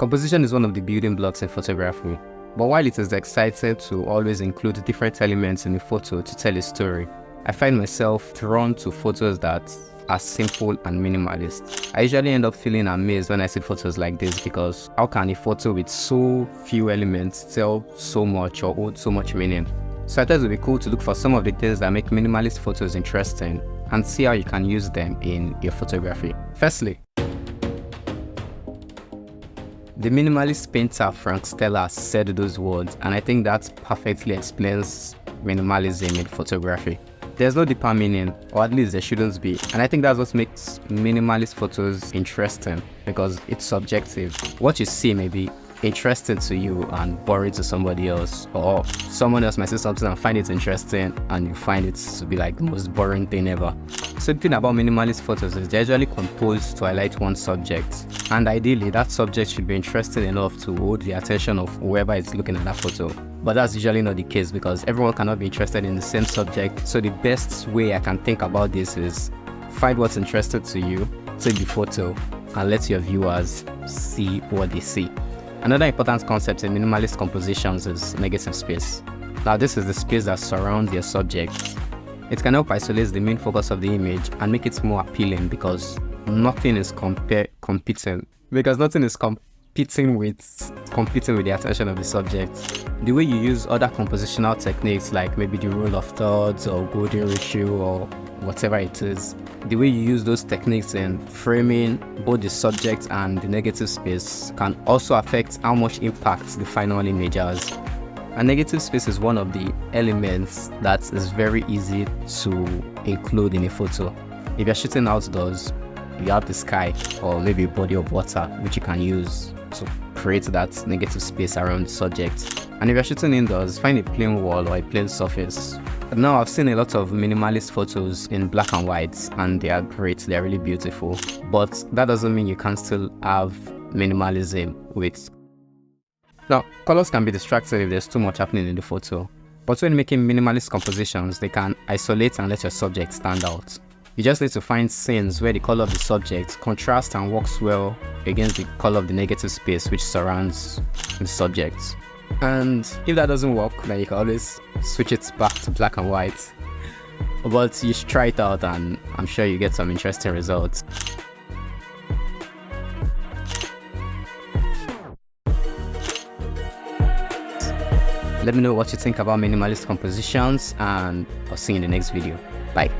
Composition is one of the building blocks in photography, but while it is exciting to always include different elements in a photo to tell a story, I find myself drawn to photos that are simple and minimalist. I usually end up feeling amazed when I see photos like this, because how can a photo with so few elements tell so much or hold so much meaning? So I thought it would be cool to look for some of the things that make minimalist photos interesting and see how you can use them in your photography. Firstly, the minimalist painter Frank Stella said those words, and I think that perfectly explains minimalism in photography. There's no deeper meaning, or at least there shouldn't be, and I think that's what makes minimalist photos interesting, because it's subjective. What you see may be interesting to you and boring to somebody else, or someone else might say something and find it interesting and you find it to be like the most boring thing ever. So the thing about minimalist photos is they're usually composed to highlight one subject, and ideally that subject should be interesting enough to hold the attention of whoever is looking at that photo. But that's usually not the case, because everyone cannot be interested in the same subject. So the best way I can think about this is find what's interesting to you, take the photo, and let your viewers see what they see. Another important concept in minimalist compositions is negative space. Now, this is the space that surrounds your subject. It can help isolate the main focus of the image and make it more appealing, because nothing is competing with the attention of the subject. The way you use other compositional techniques, like maybe the rule of thirds or golden ratio or whatever it is, the way you use those techniques in framing both the subject and the negative space can also affect how much impact the final image has. A negative space is one of the elements that is very easy to include in a photo. If you're shooting outdoors, you have the sky or maybe a body of water which you can use to create that negative space around the subject. And if you're shooting indoors, find a plain wall or a plain surface. Now, I've seen a lot of minimalist photos in black and white, and they are great, they're really beautiful. But that doesn't mean you can still have minimalism with. Now, colors can be distracting if there's too much happening in the photo. But when making minimalist compositions, they can isolate and let your subject stand out. You just need to find scenes where the color of the subject contrasts and works well against the color of the negative space which surrounds the subject. And if that doesn't work, then you can always switch it back to black and white. But you should try it out, and I'm sure you get some interesting results. Let me know what you think about minimalist compositions, and I'll see you in the next video. Bye.